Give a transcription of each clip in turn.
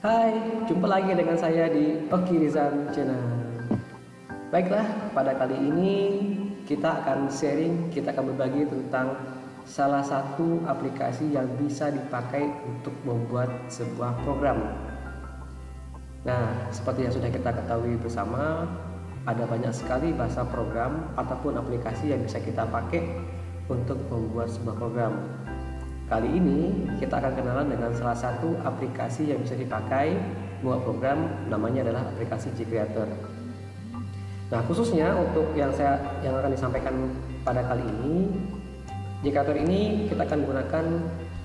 Hai, jumpa lagi dengan saya di Oki Rizan Channel. Baiklah, pada kali ini kita akan sharing, kita akan berbagi tentang salah satu aplikasi yang bisa dipakai untuk membuat sebuah program. Nah, seperti yang sudah kita ketahui bersama, ada banyak sekali bahasa program ataupun aplikasi yang bisa kita pakai untuk membuat sebuah program. Kali ini kita akan kenalan dengan salah satu aplikasi yang bisa dipakai buat program, namanya adalah aplikasi GCreator. Nah, khususnya untuk yang akan disampaikan pada kali ini, GCreator ini kita akan gunakan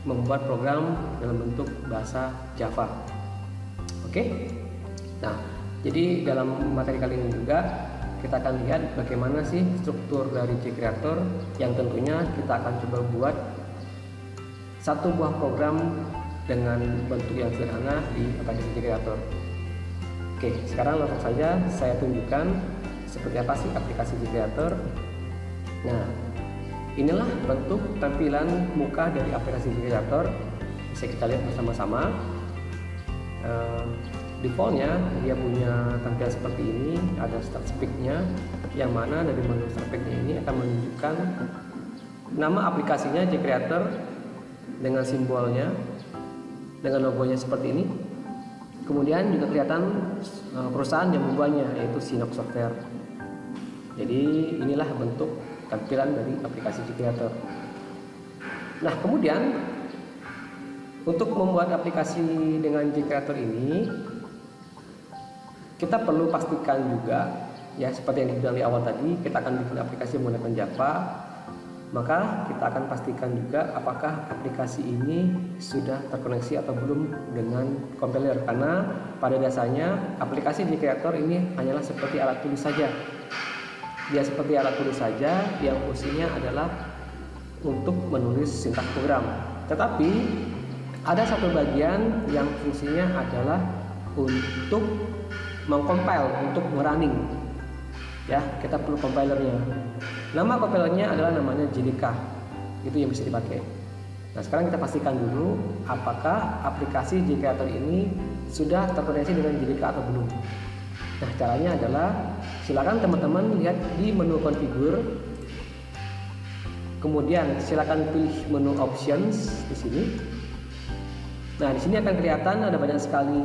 membuat program dalam bentuk bahasa Java. Oke. Nah, jadi dalam materi kali ini juga kita akan lihat bagaimana sih struktur dari GCreator yang tentunya kita akan coba buat satu buah program dengan bentuk yang sederhana di aplikasi GCreator. Oke, sekarang langsung saja saya tunjukkan seperti apa sih aplikasi GCreator. Nah, inilah bentuk tampilan muka dari aplikasi GCreator. Bisa kita lihat bersama-sama. Defaultnya dia punya tampilan seperti ini, ada start speak-nya, yang mana dari menu start speak-nya ini akan menunjukkan nama aplikasinya GCreator dengan simbolnya, dengan logonya seperti ini. Kemudian juga kelihatan perusahaan yang membuatnya, yaitu Sinox Software. Jadi inilah bentuk tampilan dari aplikasi GCreator. Nah, kemudian untuk membuat aplikasi dengan GCreator ini, kita perlu pastikan juga, ya seperti yang dibilang di awal tadi, kita akan bikin aplikasi menggunakan Java. Maka kita akan pastikan juga apakah aplikasi ini sudah terkoneksi atau belum dengan compiler, karena pada dasarnya aplikasi GCreator ini hanyalah seperti alat tulis saja. Dia seperti alat tulis saja yang fungsinya adalah untuk menulis sintaks program. Tetapi ada satu bagian yang fungsinya adalah untuk mengcompile, untuk merunning. Ya, kita perlu compilernya. Nama compilernya adalah namanya JDK. Itu yang bisa dipakai. Nah, sekarang kita pastikan dulu apakah aplikasi GCreator ini sudah terkoneksi dengan JDK atau belum. Nah, caranya adalah silakan teman-teman lihat di menu configure. Kemudian silakan pilih menu options di sini. Nah, di sini akan kelihatan ada banyak sekali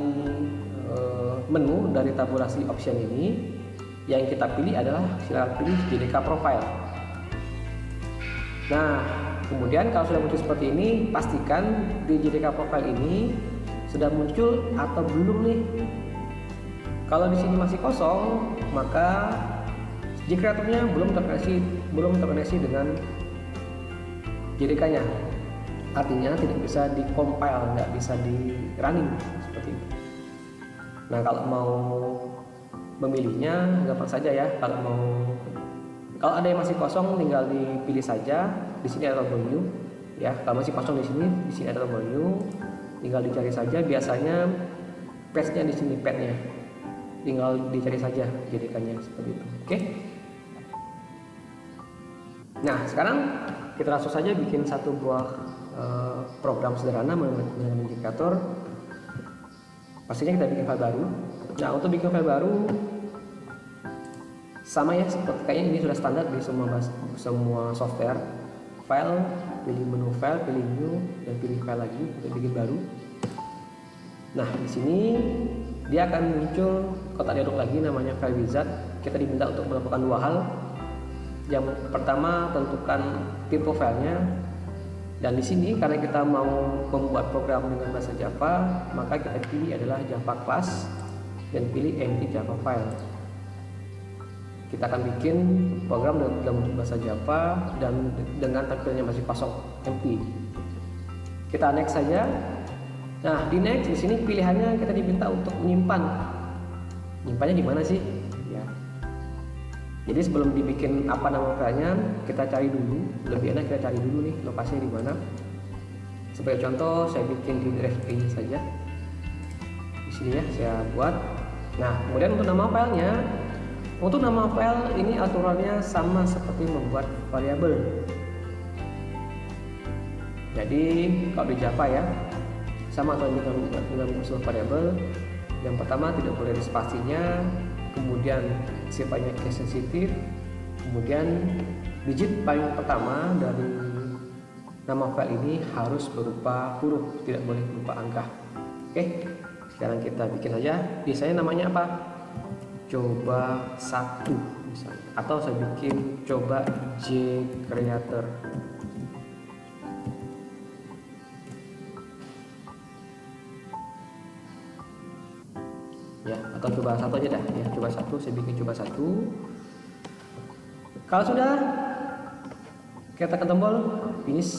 menu dari tabulasi option ini. Yang kita pilih adalah silakan pilih JDK profile. Nah, kemudian kalau sudah muncul seperti ini, pastikan di JDK profile ini sudah muncul atau belum nih. Kalau di sini masih kosong, maka GCreator-nya belum terkoneksi dengan JDK-nya. Artinya tidak bisa di-compile, nggak bisa di-running seperti itu. Nah, kalau mau memilihnya gampang saja ya. Kalau ada yang masih kosong, tinggal dipilih saja. Di sini ada tombol new, ya. Kalau masih kosong di sini ada tombol new, tinggal dicari saja. Biasanya paste-nya di sini, pad-nya, tinggal dicari saja jadikannya seperti itu. Oke. Nah, sekarang kita langsung saja bikin satu buah program sederhana menggunakan GCreator. Pastinya kita bikin file baru. Nah, untuk bikin file baru sama ya, seperti kayaknya ini sudah standar di semua software. File, pilih menu file, pilih new, dan pilih file lagi untuk bikin baru. Nah, di sini dia akan muncul kotak dialog lagi namanya file wizard. Kita diminta untuk melakukan dua hal. Yang pertama, tentukan tipe filenya. Dan di sini karena kita mau membuat program dengan bahasa Java, maka kita pilih adalah Java class dan pilih empty Java file. Kita akan bikin program dalam bentuk bahasa Java dan dengan tampilannya masih kosong, empty. Kita next saja. Nah, di next di sini pilihannya kita diminta untuk menyimpan. Nyimpannya di mana sih? Ya. Jadi sebelum dibikin apa nama filenya, kita cari dulu. Lebih enak kita cari dulu nih lokasinya di mana. Sebagai contoh, saya bikin di drive A-nya saja. Di sini ya, saya buat. Nah, kemudian untuk nama filenya, untuk nama file ini aturannya sama seperti membuat variabel. Jadi kalau di Java ya, sama atau dengan sebuah variabel. Yang pertama tidak boleh ada spasinya, kemudian sifatnya case sensitif, kemudian digit paling pertama dari nama file ini harus berupa huruf, tidak boleh berupa angka. Oke, sekarang kita bikin saja. Biasanya namanya apa? Coba 1 misalnya, atau saya bikin coba J creator. Ya, atau coba 1 aja dah ya, coba 1, saya bikin coba 1. Kalau sudah, kita tekan tombol finish.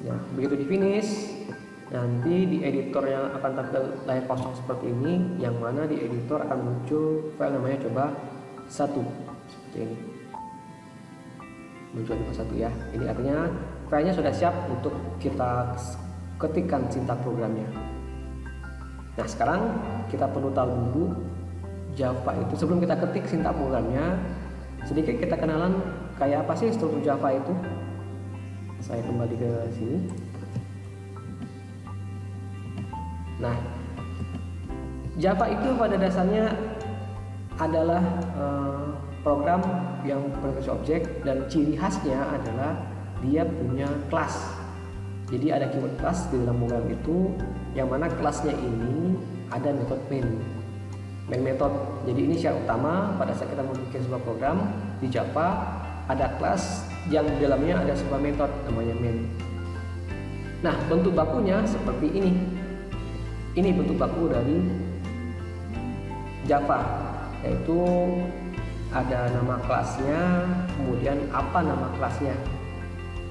Ya, begitu di finish, nanti di editor yang akan tampil layar kosong seperti ini, yang mana di editor akan muncul file namanya coba 1 seperti ini. Muncul coba 1 ya. Ini artinya filenya sudah siap untuk kita ketikkan sintaks programnya. Nah, sekarang kita perlu tahu dulu Java itu, sebelum kita ketik sintaks programnya, sedikit kita kenalan kayak apa sih struktur Java itu. Saya kembali ke sini. Nah, Java itu pada dasarnya adalah program yang berbasis objek, dan ciri khasnya adalah dia punya kelas. Jadi ada keyword kelas di dalam program itu, yang mana kelasnya ini ada metode main method. Jadi ini syarat utama pada saat kita membuat sebuah program di Java, ada kelas yang di dalamnya ada sebuah metode namanya main. Nah, bentuk bakunya seperti ini. Ini bentuk baku dari Java, yaitu ada nama kelasnya, kemudian apa nama kelasnya.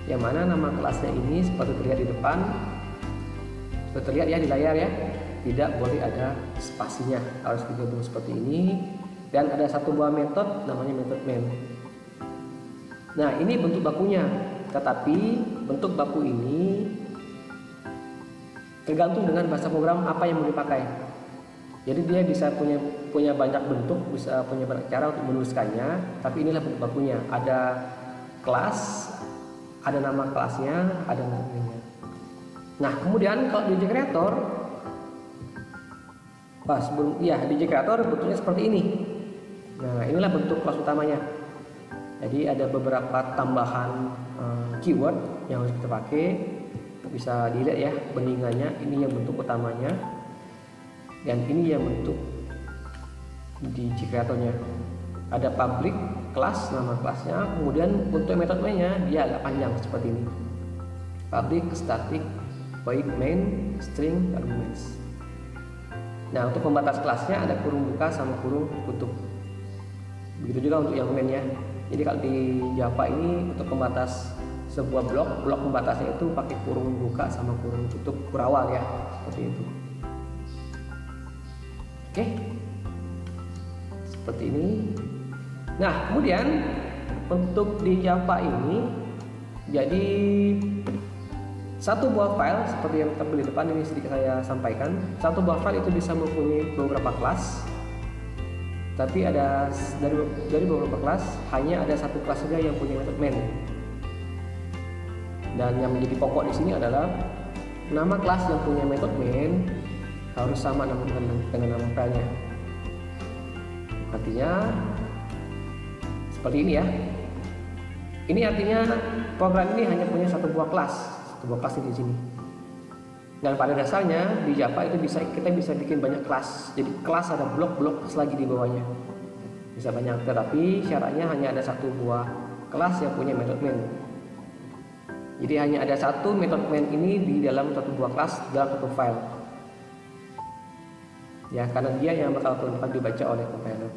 Yang mana nama kelasnya ini seperti terlihat di depan, seperti terlihat ya di layar ya, tidak boleh ada spasinya, harus digabung seperti ini. Dan ada satu buah metode namanya metode main. Nah, ini bentuk bakunya, tetapi bentuk baku ini tergantung dengan bahasa program apa yang mau dipakai. Jadi dia bisa punya banyak bentuk, bisa punya banyak cara untuk menuliskannya, tapi inilah bentuk bakunya. Ada kelas, ada nama kelasnya, ada namanya. Nah, kemudian kalau di Creator, di Creator bentuknya seperti ini. Nah, inilah bentuk kelas utamanya. Jadi ada beberapa tambahan keyword yang harus kita pakai. Bisa dilihat ya beningannya, ini yang bentuk utamanya, dan ini yang bentuk di Creator-nya. Ada public, kelas, nama kelasnya, kemudian untuk metodenya dia agak panjang seperti ini. Public, static, void main, string, arguments. Nah, untuk pembatas kelasnya ada kurung buka sama kurung tutup. Begitu juga untuk yang main ya. Jadi kalau di Java ini untuk pembatas sebuah blok pembatasnya itu pakai kurung buka sama kurung tutup kurawal ya, seperti itu. Oke, seperti ini. Nah, kemudian untuk di Java ini, jadi satu buah file seperti yang tampil di depan ini sedikit saya sampaikan. Satu buah file itu bisa mempunyai beberapa kelas, tapi ada dari beberapa kelas hanya ada satu kelas saja yang punya metode main. Dan yang menjadi pokok di sini adalah nama kelas yang punya metode main harus sama dengan nama filenya. Artinya seperti ini ya. Ini artinya program ini hanya punya satu buah kelas di sini. Dan pada dasarnya di Java itu kita bisa bikin banyak kelas. Jadi kelas ada blok-blok lagi di bawahnya. Bisa banyak, tetapi syaratnya hanya ada satu buah kelas yang punya metode main. Jadi hanya ada satu metode main ini di dalam satu buah kelas dalam satu file. Ya, karena dia yang bakal dibaca oleh compiler.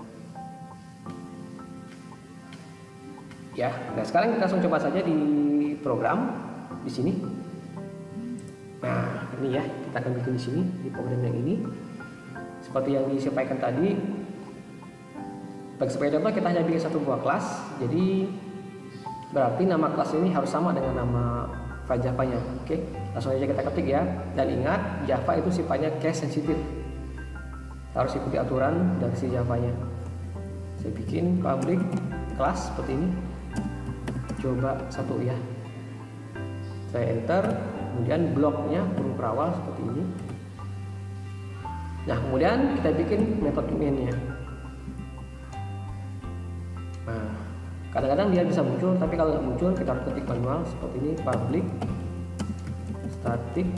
Ya, nah sekarang kita langsung coba saja di program di sini. Nah, ini ya, kita akan bikin di sini di program yang ini. Seperti yang disampaikan tadi, sebagai contoh kita hanya bikin satu buah kelas. Jadi berarti nama kelas ini harus sama dengan nama file Java-nya. Oke, langsung aja kita ketik ya. Dan ingat, Java itu sifatnya case sensitif. Harus ikuti aturan dari si Java-nya. Saya bikin public kelas seperti ini. Coba 1 ya. Saya enter. kemudian bloknya huruf berawal seperti ini. Nah, kemudian kita bikin metode main-nya. Nah, kadang-kadang dia bisa muncul, tapi kalau nggak muncul kita harus ketik manual seperti ini, public static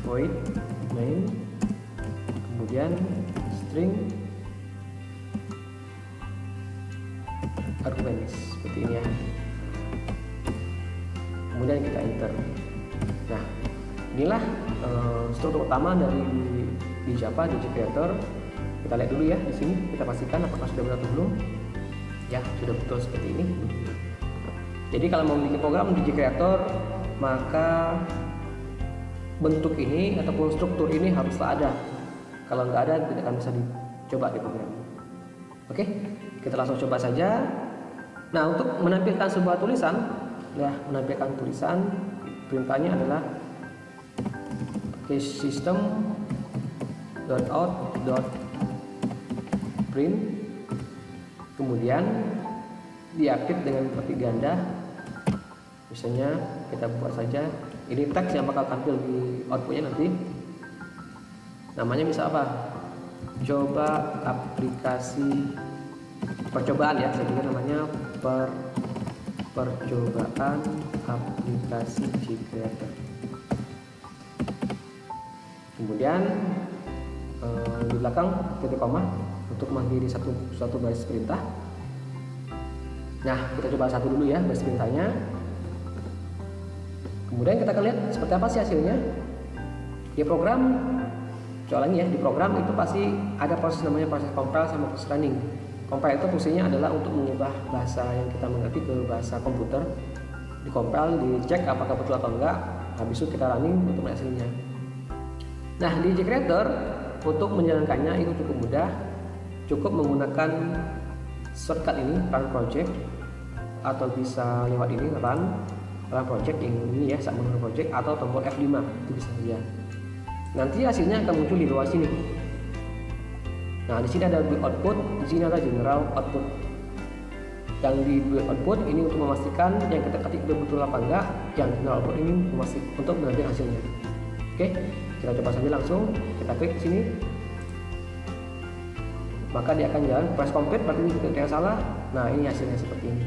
void main, kemudian string arguments seperti ini ya. Kemudian kita enter. Nah, inilah struktur utama dari di Java JCreator. Kita lihat dulu ya di sini, kita pastikan apakah sudah benar atau belum. Ya, sudah betul seperti ini. Jadi kalau mau bikin program di JCreator, maka bentuk ini ataupun struktur ini haruslah ada. Kalau nggak ada, tidak akan bisa dicoba di program. Oke, kita langsung coba saja. Nah, untuk menampilkan sebuah tulisan, ya, menampilkan tulisan, perintahnya adalah system.out.print, kemudian diaktif dengan petik ganda. Misalnya kita buat saja ini teks yang bakal tampil di outputnya nanti. Namanya bisa apa? Coba aplikasi percobaan ya, saya pikir namanya percobaan aplikasi JCreator. Kemudian di belakang titik koma untuk mengakhiri satu baris perintah. Nah, kita coba satu dulu ya baris perintahnya. Kemudian kita akan lihat seperti apa sih hasilnya. Di program, soalnya ya, di program itu pasti ada proses namanya proses compile sama proses running. Compile itu fungsinya adalah untuk mengubah bahasa yang kita mengerti ke bahasa komputer. Di compile, dicek apakah betul atau enggak. Habis itu kita running untuk melihat hasilnya. Nah, di JCreator untuk menjalankannya itu cukup mudah. Cukup menggunakan shortcut ini, run project, atau bisa lewat ini run project yang ini ya, sama run project, atau tombol F5 itu bisa ya. Nanti hasilnya akan muncul di bawah sini. Nah, di sini ada build output, di sini ada general output. Yang di build output ini untuk memastikan yang kita ketik betul apa enggak, yang general output ini untuk mengambil hasilnya. Oke, kita coba saja langsung, kita klik sini. Maka dia akan jalan press complete, berarti ini ketik yang salah. Nah, ini hasilnya seperti ini.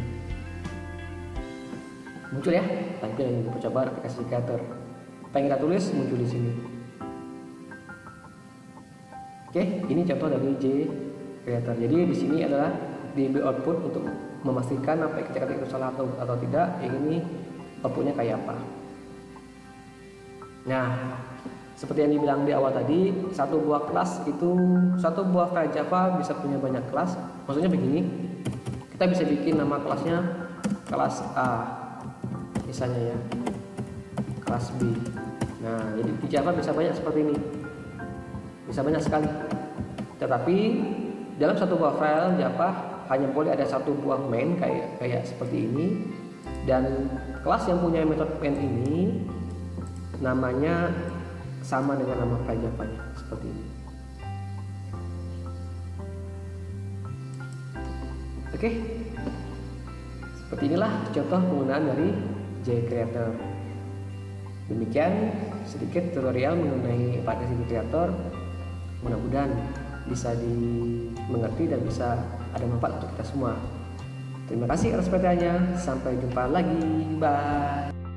Muncul ya, tampil yang percobaan aplikasi JCreator. Apa yang kita tulis muncul di sini. Oke, ini contoh dari JCreator. Jadi di sini adalah di output untuk memastikan apa yang kita ketik itu salah atau tidak. Yang ini outputnya kayak apa. Nah, seperti yang dibilang di awal tadi, satu buah file Java bisa punya banyak kelas. Maksudnya begini, kita bisa bikin nama kelasnya kelas A, misalnya ya, kelas B. Nah, jadi di Java bisa banyak seperti ini, bisa banyak sekali. Tetapi dalam satu buah file Java hanya boleh ada satu buah main kayak seperti ini, dan kelas yang punya metode main ini namanya sama dengan nama file Java-nya seperti ini. Oke, seperti inilah contoh penggunaan dari JCreator. Demikian sedikit tutorial mengenai aplikasi JCreator. Mudah-mudahan bisa dimengerti dan bisa ada manfaat untuk kita semua. Terima kasih atas perhatiannya. Sampai jumpa lagi. Bye.